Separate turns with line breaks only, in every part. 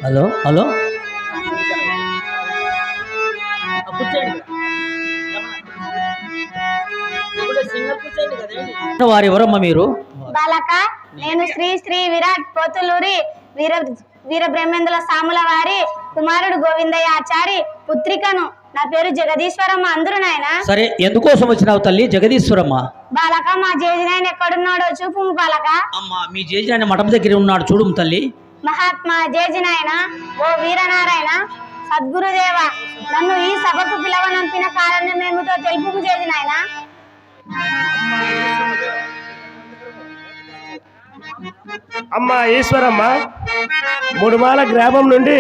Hello hello వారు ఎవరమ్మా మీరు?
బాలక, నేను శ్రీ శ్రీ విరాట్ పోతులూరి వీర బ్రహ్మేంద్ర సాముల వారి కుమారుడు గోవిందయ్య ఆచారి పుత్రికను. నా పేరు జగదీశ్వరమ్మ. అందరూ నాయన.
సరే, ఎందుకోసం వచ్చినావు తల్లి జగదీశ్వరమ్మ?
బాలక, మా జేజినాయన ఎక్కడున్నాడో చూపు బాలక.
అమ్మా, మీ జేజినాయన మఠం దగ్గర ఉన్నాడు, చూడు తల్లి.
మహాత్మా జేజినాయన, ఓ వీరనారాయణ సద్గురుదేవ, నన్ను ఈ సభకు పిలవనంపిన కారణం ఏమిటో తెలుపు జేజినాయన.
అమ్మా ఈశ్వరమ్మ, ముడుమాల గ్రామం నుండి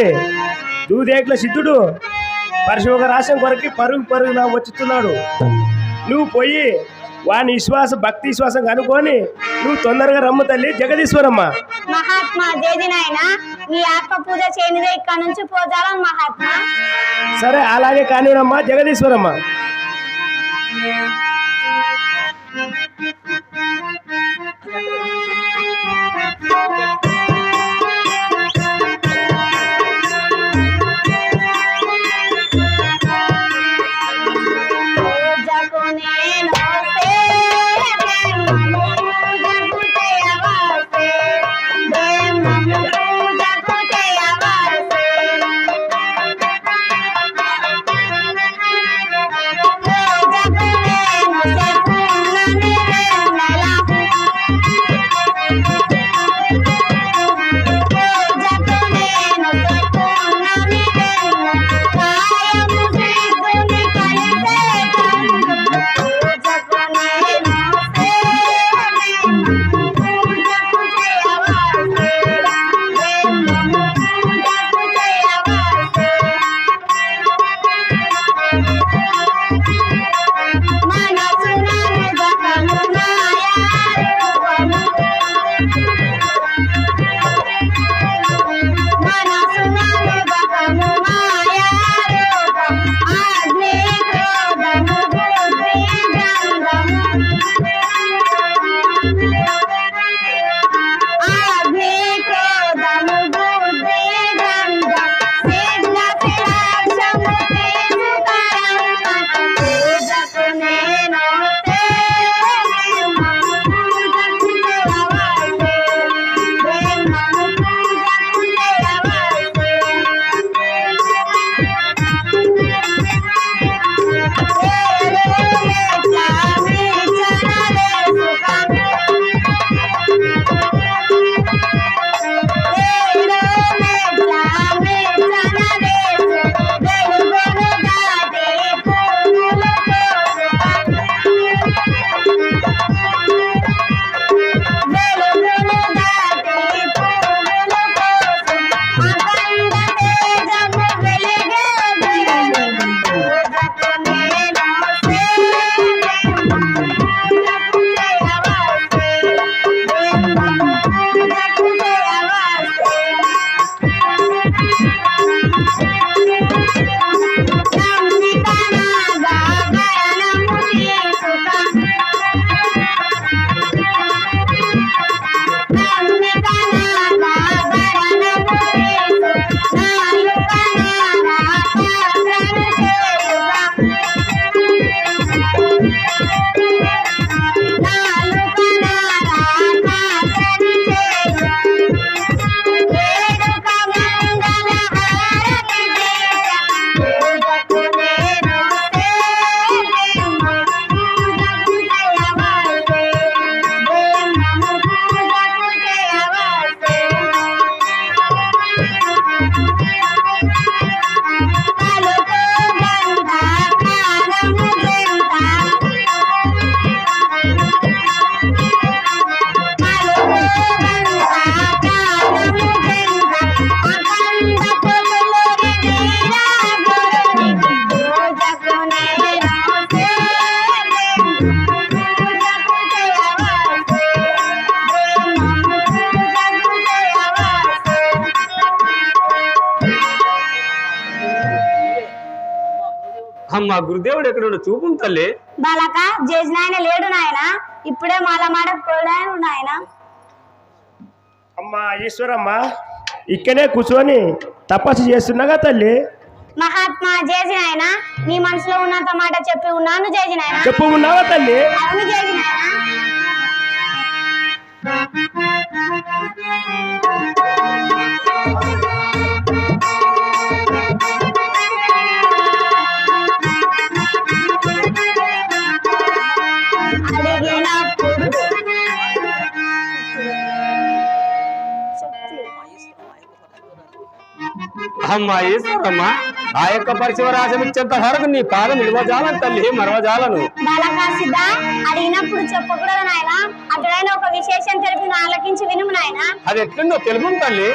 దూదేట్ల సిద్ధుడు పరిశోభ రాశం కొరకి పరుగున వచ్చుతున్నాడు. నువ్వు పోయి వాని భక్తి విశ్వాసం కనుక్కొని నువ్వు తొందరగా రమ్ము తల్లి జగదీశ్వరమ్మ.
మహాత్మా జేజినాయన, మీ ఆత్మ పూజ చేయనిదే ఇక్కడ నుంచి పోతారా మహాత్మా?
సరే, అలాగే కానివరమ్మా జగదీశ్వరమ్మ.
జగనే
మా గురుదేవుడు ఎక్కడ చూపు తల్లి.
బాలక చేసిన ఆయన లేడు నాయన, ఇప్పుడే మాల మాట పోడాను నాయన.
అమ్మా ఈశ్వరమ్మ, ఇక్కడే కూర్చొని తపస్సు చేస్తున్నాగా తల్లి.
మహాత్మా చేసిన ఆయన, నీ మనసులో ఉన్నంత మాట చెప్పి ఉన్నాను చేసిన ఆయన.
చెప్పు ఉన్నావా తల్లి?
అవును చేసిన ఆయన.
అమ్మా ఈశ్వరమ్మ, ఆ యొక్క పరిశివరాశం ఇచ్చేంత వరకు నీ పాదం నిలవజాలను తల్లి, మరవజాలను.
బాలకా సిద్ధ, అడిగినప్పుడు చెప్పకూడదు నాయన. అటుడైన ఒక విశేషం తెలిపి ఆలకించి వినుము నాయన.
అది ఎట్లుందో తెలుపు తల్లి.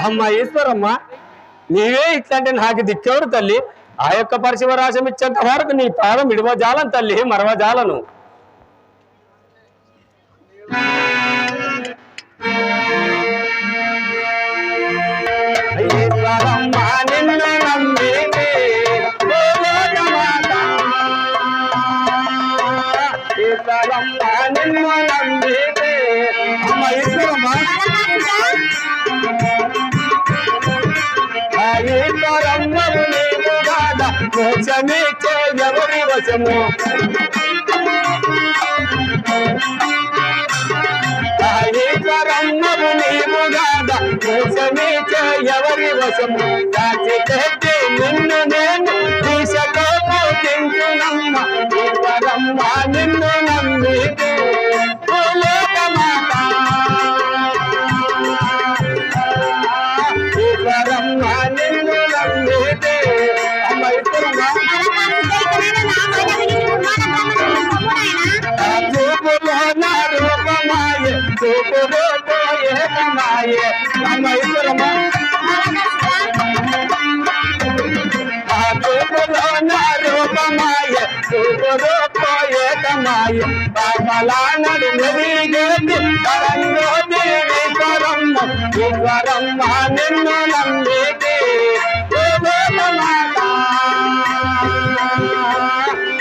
అమ్మా ఈశ్వరమ్మ, నీవే ఇట్లాంటి నాకు దిక్కెవరు తల్లి. ఆ యొక్క పరిశివరాశం ఇచ్చేంత వరకు నీ పాదం విడవజాలను తల్లి, మరవజాలను. నిన్ను నమ్మితే అమ్మ ఈశ్వరమ్మ, ఈశ్వరమ్మను నీవు కాదా మోక్షమిచ్చే ఎవరి వశము. ఈశ్వరమ్మను నీవు కాదా మోక్షమిచ్చే ఎవరి వశము. సాక్షి పెట్టి నిన్ను నేను దీశతో పూజించునమ్మ. ఈశ్వరమ్మ నిన్ను నమ్మితే ఈశ్వరమ్మ నిన్ను నమ్మితే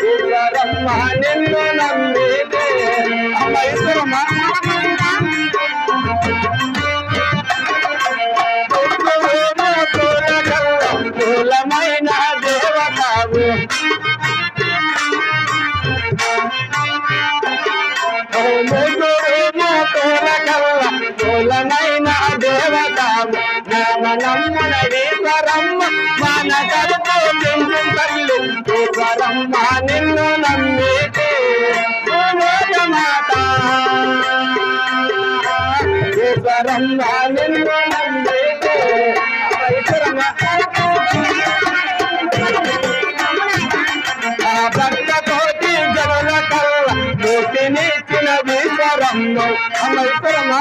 ఈశ్వరమ్మ నిన్ను నమ్మితే అమ్మ ఈశ్వరమ్మ మూలమైన దేవతావు మూలమైన దేవతావు నమ్మన ఈశ్వరమ్మ మన కడుపు నిన్ను తల్లి. ఈశ్వరమ్మ నిన్ను నమ్మితే మాత. ఈశ్వరమ్మ నిన్ను నమ్మితే ఈశ్వరమ్మ భక్త కోటి జనుల కల్ల మూర్తినిచ్చిన ఈశ్వరమ్మ. అమ్మ ఈశ్వరమ్మ,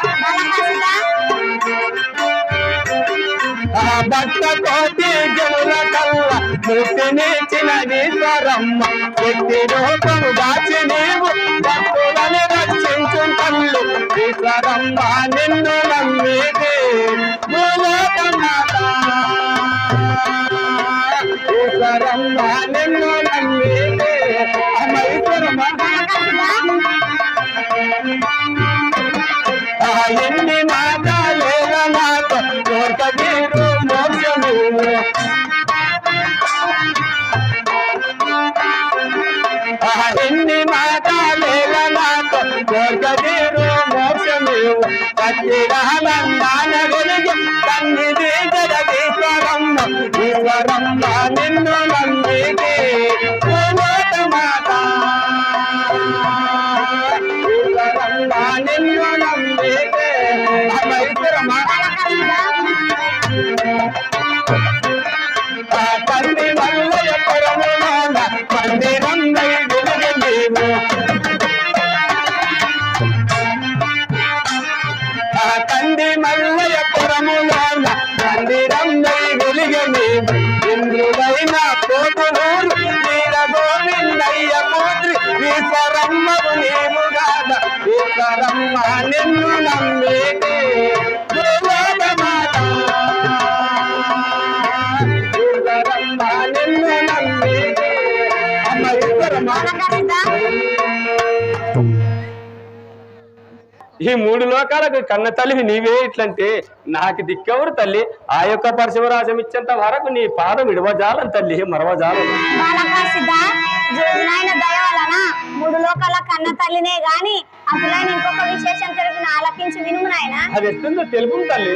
భక్త కోటి జనుల కల్ల మూర్తినిచ్చిన ఈశ్వరమ్మ. శక్తి రూపము దాచి నీవు భక్తులను రక్షించు తల్లి. ఈశ్వరమ్మ నిన్ను నమ్మితే భూలోక మాత. ఈశ్వరమ్మ నిన్ను నమ్మితే అమ్మ ఈశ్వరమ్మ ఎన్ని మాటలేల నాతో కోరిక తీరు మోక్షము ఎన్ని మాటలేల నాతో కోరిక తీరు మోక్షమేవు సత్యనారాయణ వెలుగు సన్నిధి జగదీశ్వరమ్మ ఈశ్వరమ్మ నిన్ను నమ్మితే భూలోక మాత ఈశ్వరమ్మ నిన్ను నమ్మితే అమ్మ ఈశ్వరమ్మ తండ్రి మల్లయ్య పురములోన మందిరందై వెలుగు నీవు తండ్రి మల్లయ్య పురములోన మందిరందై వెలుగు నీవు ఇంద్రుడైన పోతులూరు వీర గోవిందయ్య కూతురి ఈశ్వరమ్మకు నీవు కాద ఈశ్వరమ్మ నిన్ను నమ్మితే భూలోక మాత ఈశ్వరమ్మ నిన్ను నమ్మితే అమ్మ ఈశ్వరమ్మ ఈ మూడు లోకాలకు కన్న తల్లి నీవే ఇట్లంటే నాకు దిక్కెవరు తల్లి ఆ యొక్క పరశురాశం ఇచ్చేంత వరకు నీ పాదం ఇడవజాలం తల్లి మరవజాలం
జోజునాయన దయ వలన మూడు లోకాల కన్న తల్లినే గాని అసలైన ఇంకొక విశేషం తెలిపిన ఆలకించి వినుము నాయన
అది ఎట్లుందో తెలుపు తల్లి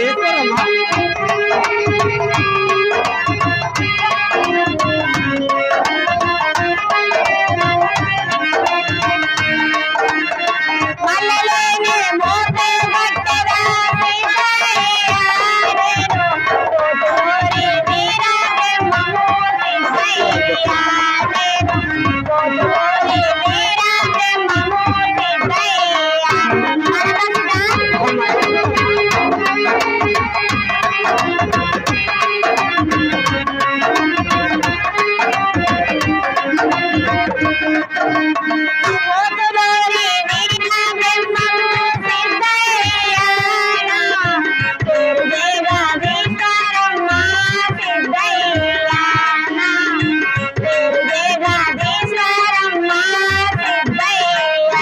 ఈశ్వరమ్మ
మల్లెలేని మోతే గట్టెదా సీతయ్య నేను కోటూరి వీరబ్రహ్మము సిద్ధయ్య నేను కోటూరి వీరబ్రహ్మము సిద్ధయ్య కోటూరి వీరబ్రహ్మము సిద్ధయ్య పేరు జగదీశ్వరమ్మ సిద్ధయ్య పేరు జగదీశ్వరమ్మ సిద్ధయ్య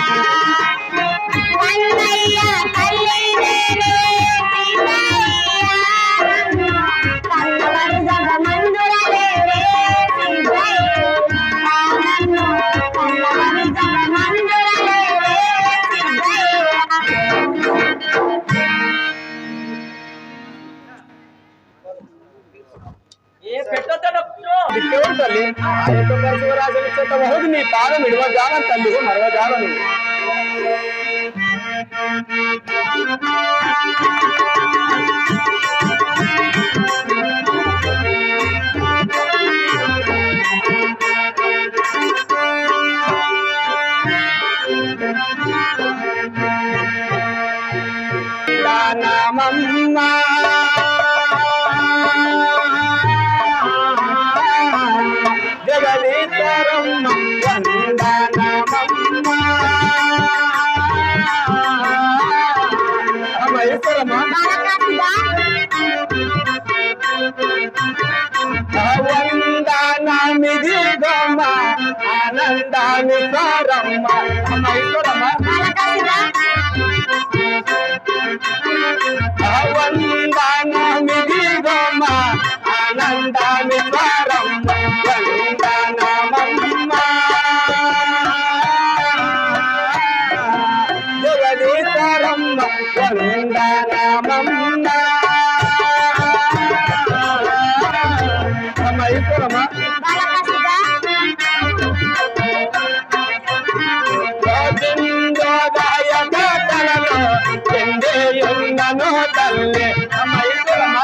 మన్నయ్య తల్లి నేనే సిద్ధయ్య కన్నవరు జగమందురలేరే సిద్ధయ్య నన్ను కన్నవరు జగమందురలేరే
దిక్కెవరు తల్లి ఆ యొక్క పరశురాశమిచ్చేంత వరకు నీ పాదం ఇడవజాలం తల్లి మరవజాలను జగదీశ్వరమ్మ వందనమమ్మ అమ్మేశ్వరమ్మ వందనమిది గమ్మ ఆనందాన్ని సారమ్మ అమ్మేశ్వరమ్మ వందనమిది గమ్మ ఆనందాన్ని సారమ్మ వందనమమ్మ జగదీశ్వరమ్మ వందనమమ్మ అమ్మేశ్వరమ్మ గోవిందోదాయక తలలో ఎందేయున్నను తల్లి అమ్మేశ్వరమ్మ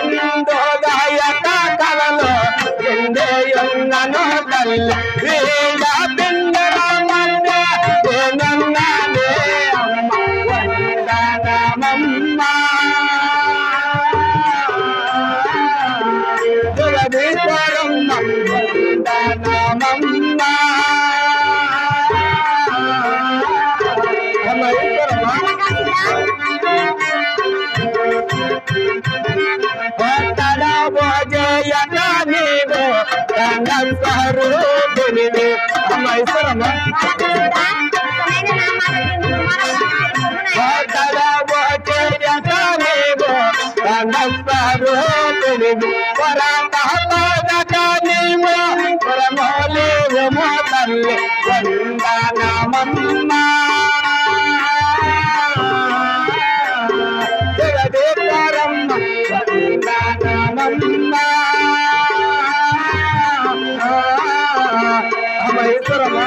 గోవిందోదాయక తలలో ఎందేయున్నను తల్లి వీడ పిండల మధ్య ఏనన్నానే అమ్మ వందనమమ్మ జగదీశ్వరమ్మ వందనమమ్మ అమ్మేశ్వరమ్మ తడబోజేయక నీవు రంగస్వరూపిణివి అమ్మేశ్వరమ్మ తడబోజేయక నీవు రంగస్వరూపిణివి పరతపదక నీవు పరమోలేవమో తల్లి వందనమమ్మ జగదీశ్వరమ్మ వందనమమ్మ అమ్మేశ్వరమ్మ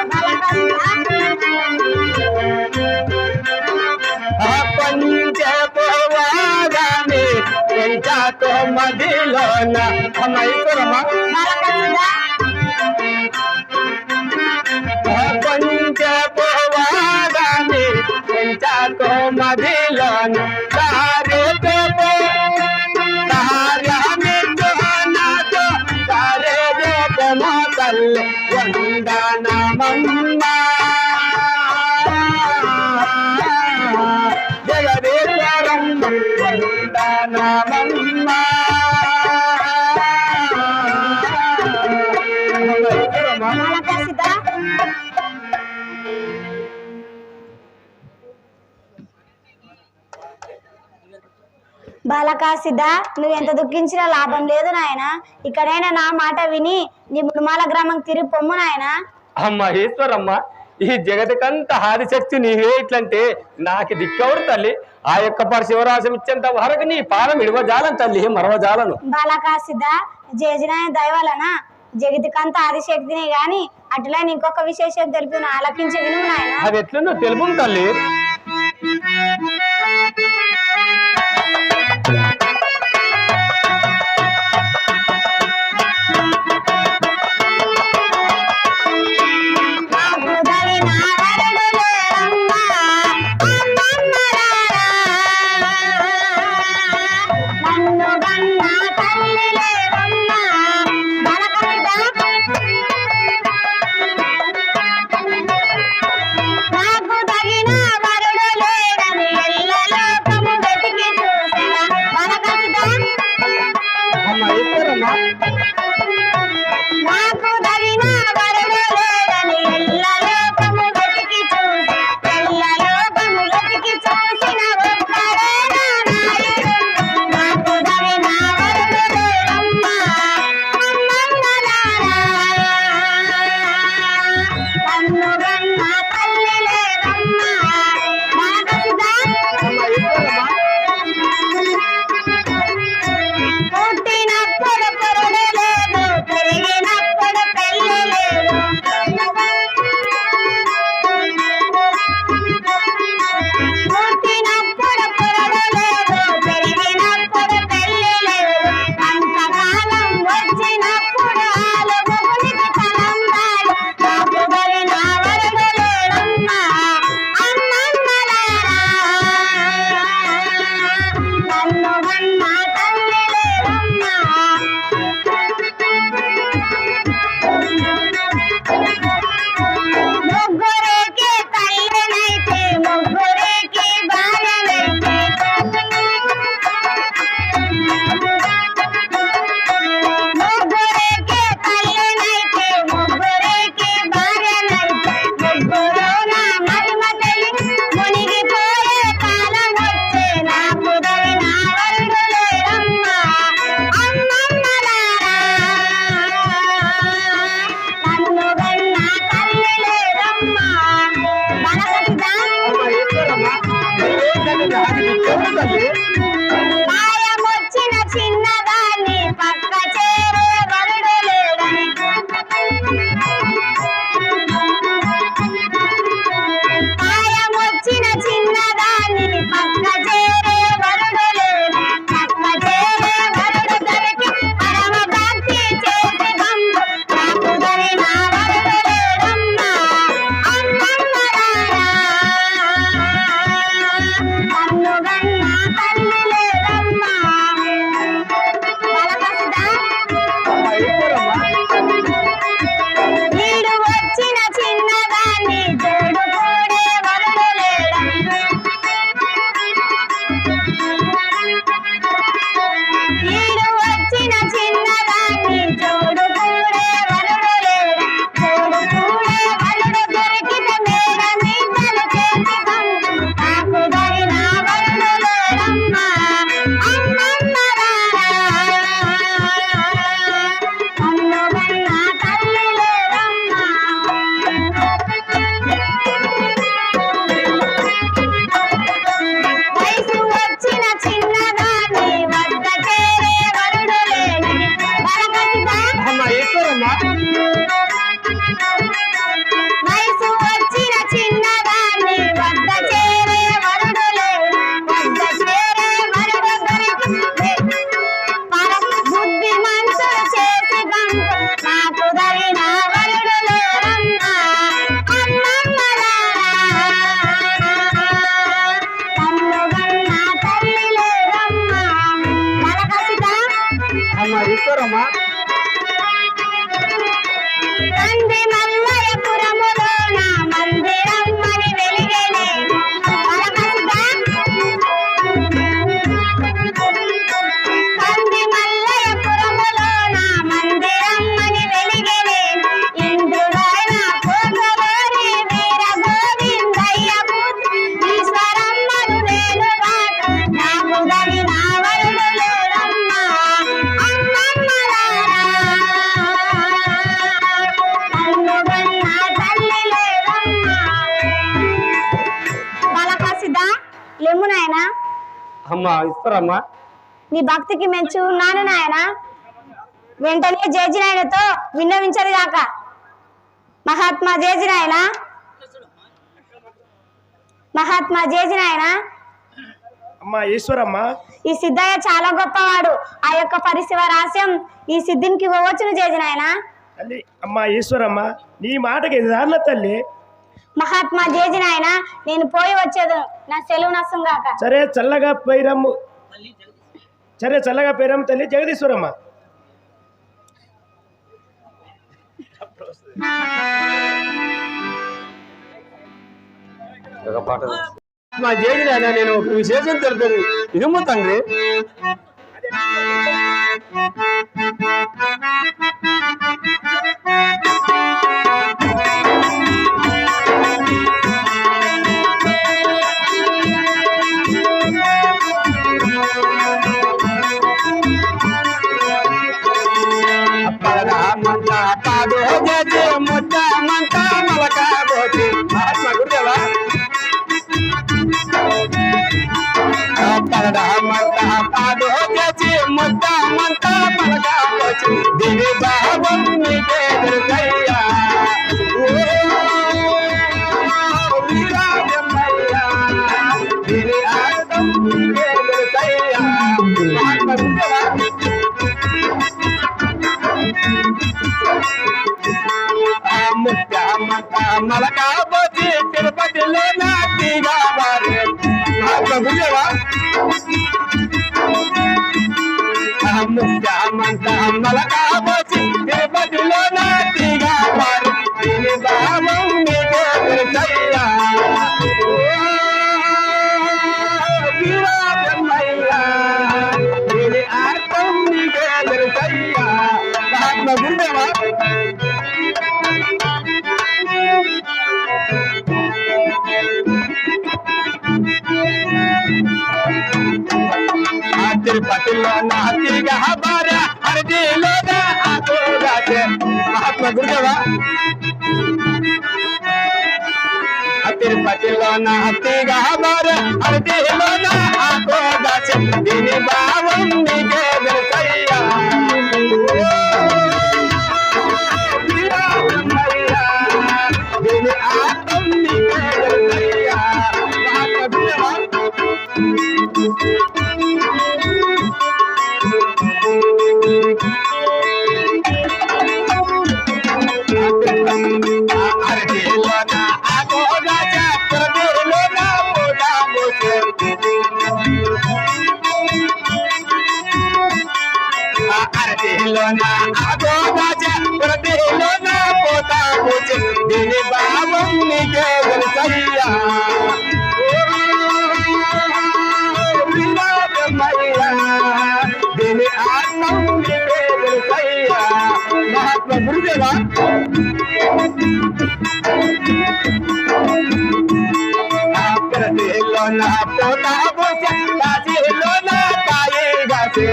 పంచపోవాగానే పెంచాతో మదిలోన అమ్మేశ్వరమ్మ పంచపోవాగానే పెంచాతో మదిలోన తల్లి వందనమమ్మ జగదీశ్వరమ్మ వందనమమ్మ
బాలకాసిద్ధ నువ్వు ఎంత దుఃఖించినా లాభం లేదు నాయన. ఇక్కడైనా నా మాట విని నీ ముడుమాల గ్రామం తిరిగి పొమ్ము నాయన.
అమ్మ ఈశ్వరమ్మ, ఈ జగతికంత ఆదిశక్తి నీవే ఇట్లంటే నాకు దిక్కవరు తల్లి. ఆ యొక్క పరశివరాశం ఇచ్చేంత వరకు నీ పాదం ఇడవజాలను తల్లి, మరవజాలను.
బాలకాసిద్ధ జయజనాయ దయవలన జగతికంత ఆదిశక్తిని గాని అట్లనే ఇంకొక విశేషం తెలిపి ఆలకించి విను నాయన.
అది ఎట్లుందో తెలుపు తల్లి.
నాకు తగిన వరుడు లేడని ఎల్ల లోకము
అమ్మా ఇస్తారమ్మా.
నీ భక్తికి మెచ్చు ఉన్నాను నాయన. వెంటనే జేజి నాయనతో విన్నవించదు గాక. మహాత్మా జేజి నాయన, మహాత్మా జేజి నాయన.
అమ్మా ఈశ్వరమ్మ,
ఈ సిద్ధయ్య చాలా గొప్పవాడు. ఆ యొక్క పరిశివ రహస్యం ఈ సిద్ధినికి ఇవ్వవచ్చును జేజి నాయన.
తల్లి అమ్మా ఈశ్వరమ్మ, నీ మాటకి ఎదాన్న తల్లి.
మహాత్మా జేజి నాయన, నేను పోయి వచ్చేది, నా సెలవు నస్తుంగాక.
సరే చల్లగా పోయిరమ్ము, సరే చల్లగా పోయిరమ్ము తల్లి జగదీశ్వరమ్మ.
ఒక పాట మా జేజి నేను ఒక విశేషం తెలుపుతుంది ఇనుము తండ్రి. పాదో జేజి ముద్ద మంట మలక పోతి మహాత్మా గురుదేవా. పాదో జేజి ముద్ద మంట మలక పోచి దివి బాబం నీకే దొరకయ్యా. వీరాజమయ్యా దీని అర్థం నీకే దొరకయ్యా. మహాత్మా గురుదేవా. మలకా పోచి తిరుపతిలో నాటిగా వారే గురుదేవా. మలకా పోచి తిరుపతిలో నాటిగా వారు దీని భావం నీకే దొరకయ్యా. వీరాజమయ్యా దీని అర్థం నీకే దొరకయ్యా. మహాత్మా గురుదేవా. తిరుపతిలో నాతిగా భార్య హరిదిలో ఆకోగాచే మహాత్మా గురుదేవా. తిరుపతిలో నాతిగా భార్య హరిదిలో ఆకోగాచే దీని భావం నీకే దొరకయ్యా. దీని ఆత్మ నీకే దొరకయ్యా. మహాత్మా గురుదేవా. దీని భావం నీకే దొరకయ్యా. దీని ఆత్మం నీకే దొరకయ్యా. మహాత్మా గురుదేవా. ప్రతిలో నా పోతా పోసే కాశీలో నా కాయే గాసే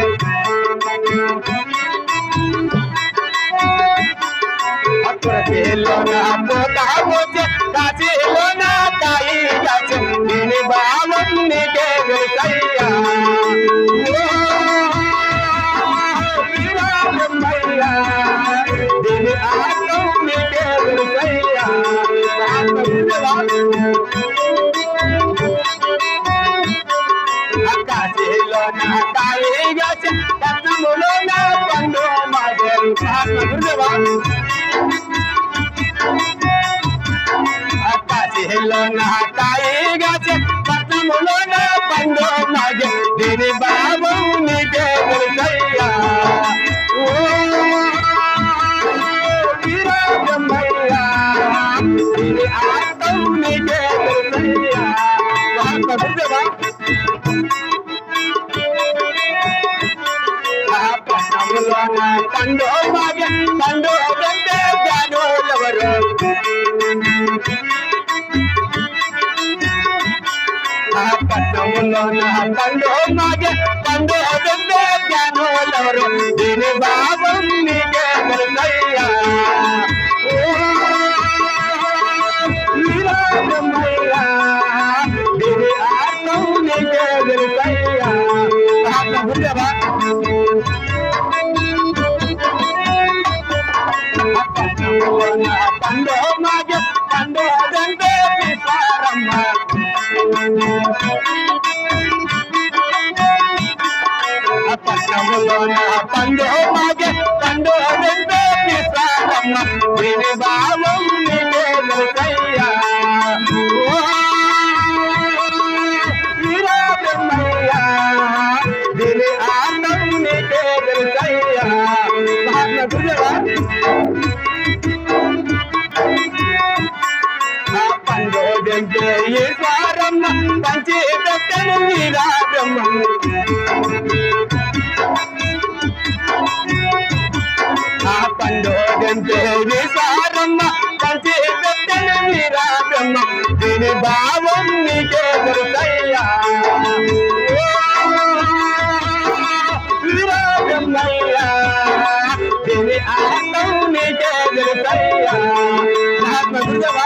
ప్రతిలో నా పోతా పోసే కాశీలో నా కాయే గాసే దీని భావం నీకే దొరకయ్యా. దీని ఆత్మం నీకే దొరకయ్యా. కాశీలో నా కాయే గాసే పట్నములో నా పండు మాదేరు. గురుదేవా. కాశీలో నా కాయే గాసే పట్నములో నా పండు మాదే దీని భావం నీకే దొరకయ్యా. వీరాజమయ్యా దీని ఆత్మ నీకే దొరకయ్యా. మహాత్మా గురుదేవా. పట్నంలో నా పండు మాగే పండు గంటే జ్ఞానులెవరు. పట్నంలో నా పండు మాగే పండు గంటే జ్ఞానులెవరు. దీని భావం నీకే దొరకయ్యా. వీరాజమయ్యా దీని ఆత్మ నీకే దొరకయ్యా. పండు మాగే పండు అదంటే విశ్వారమ్మ పట్టములోన పండు మాగే పండు అదంటే విశ్వారమ్మ దీని భావం నీకే తెలుసయ్యా వీరా బ్రహ్మయ్యా దీని ఆనందం నీకే తెలుసయ్యా మహాత్మ గురుదేవా పండోదంటే ఈశ్వరమ్మ పంచి పెట్టను వీరా బ్రహ్మ ఆ పండోదంటే ఈశ్వరమ్మ పంచి పెట్టను వీరా బ్రహ్మ దీని భావం నీకే తెలుసయ్యా వీరా బ్రహ్మయ్యా దీని ఆనందం నీకే తెలుసయ్యా మహాత్మ గురుదేవా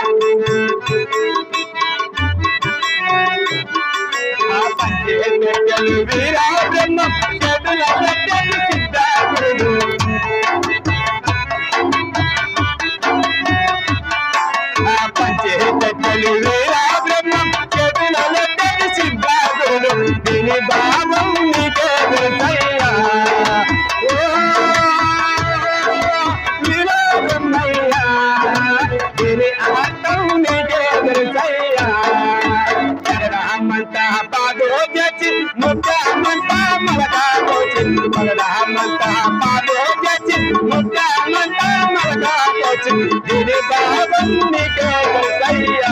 వీరా బ్రహ్మ చేతుల పెట్టెలు సిద్ధాగురుడు ఆ పంచేతలు వీరా బ్రహ్మ చేతుల పెట్టెలు సిద్ధాగురుడు దీని భావం నీకే తెలుసయ్యా వీరా బ్రహ్మయ్యా దీని అర్థం నీకే తెలుసయ్యా మంతా పాదో చేసి ముద్దామంతా మలగాచి మలగామంతా పాదో చేసి ముద్దామంతా మలగాచి దీని భావం నీకే తెలుసయ్యా